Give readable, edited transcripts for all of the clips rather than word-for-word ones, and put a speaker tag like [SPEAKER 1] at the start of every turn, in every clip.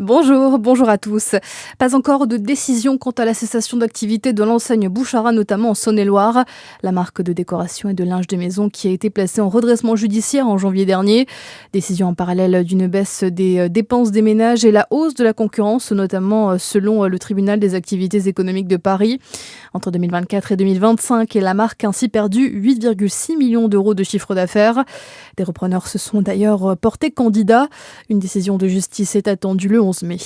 [SPEAKER 1] Bonjour à tous. Pas encore de décision quant à la cessation d'activité de l'enseigne Bouchara, notamment en Saône-et-Loire. La marque de décoration et de linge de maison qui a été placée en redressement judiciaire en janvier dernier. Décision en parallèle d'une baisse des dépenses des ménages et la hausse de la concurrence, notamment selon le tribunal des activités économiques de Paris. Entre 2024 et 2025, la marque a ainsi perdu 8,6 millions d'euros de chiffre d'affaires. Des repreneurs se sont d'ailleurs portés candidats. Une décision de justice est attendue le 11 mai.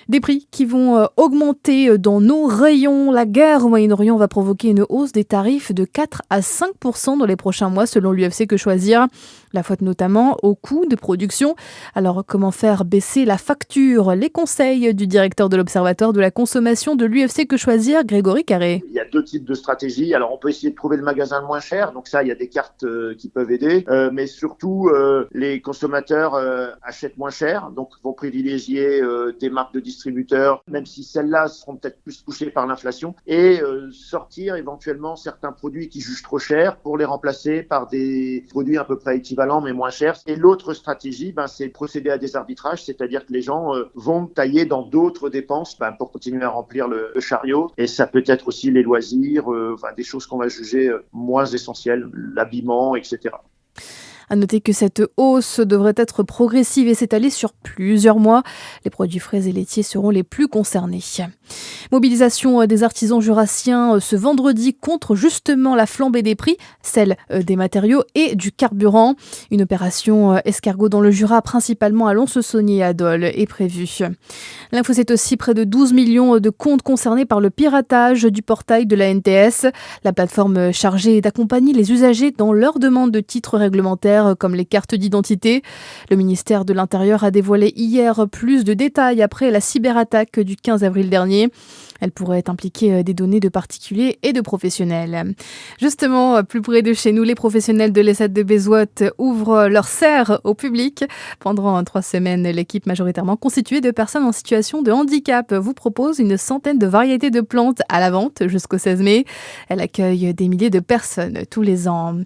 [SPEAKER 1] Des prix qui vont augmenter dans nos rayons. La guerre au Moyen-Orient va provoquer une hausse des tarifs de 4 à 5% dans les prochains mois selon l'UFC Que Choisir. La faute notamment au coût de production. Alors comment faire baisser la facture? Les conseils du directeur de l'Observatoire de la consommation de l'UFC Que Choisir, Grégory Carré.
[SPEAKER 2] Il y a deux types de stratégies. Alors on peut essayer de trouver le magasin le moins cher. Donc ça, il y a des cartes qui peuvent aider. Mais surtout, les consommateurs achètent moins cher. Donc vont privilégier des marques de distributeurs, même si celles-là seront peut-être plus touchées par l'inflation, et sortir éventuellement certains produits qui jugent trop cher pour les remplacer par des produits à peu près équivalents mais moins chers. Et l'autre stratégie, c'est procéder à des arbitrages, c'est-à-dire que les gens vont tailler dans d'autres dépenses pour continuer à remplir le chariot. Et ça peut être aussi les loisirs, des choses qu'on va juger moins essentielles, l'habillement, etc.
[SPEAKER 1] À noter que cette hausse devrait être progressive et s'étaler sur plusieurs mois. Les produits frais et laitiers seront les plus concernés. Mobilisation des artisans jurassiens ce vendredi contre justement la flambée des prix, celle des matériaux et du carburant. Une opération escargot dans le Jura, principalement à Lons-le-Saunier et à Dole, est prévue. L'info, c'est aussi près de 12 millions de comptes concernés par le piratage du portail de la NTS. La plateforme chargée d'accompagner les usagers dans leur demande de titres réglementaires comme les cartes d'identité. Le ministère de l'Intérieur a dévoilé hier plus de détails après la cyberattaque du 15 avril dernier. Elle pourrait impliquer des données de particuliers et de professionnels. Justement, plus près de chez nous, les professionnels de l'ESAT de Bézout ouvrent leur serre au public. Pendant 3 semaines, l'équipe majoritairement constituée de personnes en situation de handicap vous propose une centaine de variétés de plantes à la vente jusqu'au 16 mai. Elle accueille des milliers de personnes tous les ans.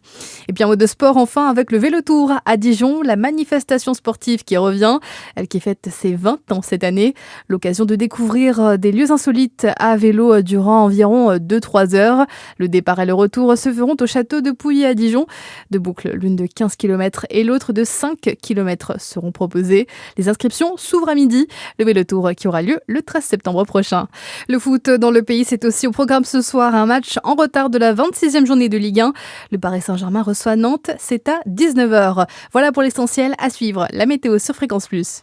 [SPEAKER 1] Et puis en mode de sport, enfin, avec le Vélotour à Dijon, la manifestation sportive qui revient, elle qui fête ses 20 ans cette année. L'occasion de découvrir des lieux insolites à vélo durant environ 2-3 heures. Le départ et le retour se feront au château de Pouilly à Dijon. Deux boucles, l'une de 15 km et l'autre de 5 km seront proposées. Les inscriptions s'ouvrent à midi. Le Vélotour qui aura lieu le 13 septembre prochain. Le foot dans le pays, c'est aussi au programme ce soir un match en retard de la 26e journée de Ligue 1. Le Paris Saint-Germain reçoit Nantes, c'est à 19h. Voilà pour l'essentiel, à suivre la météo sur Fréquence Plus.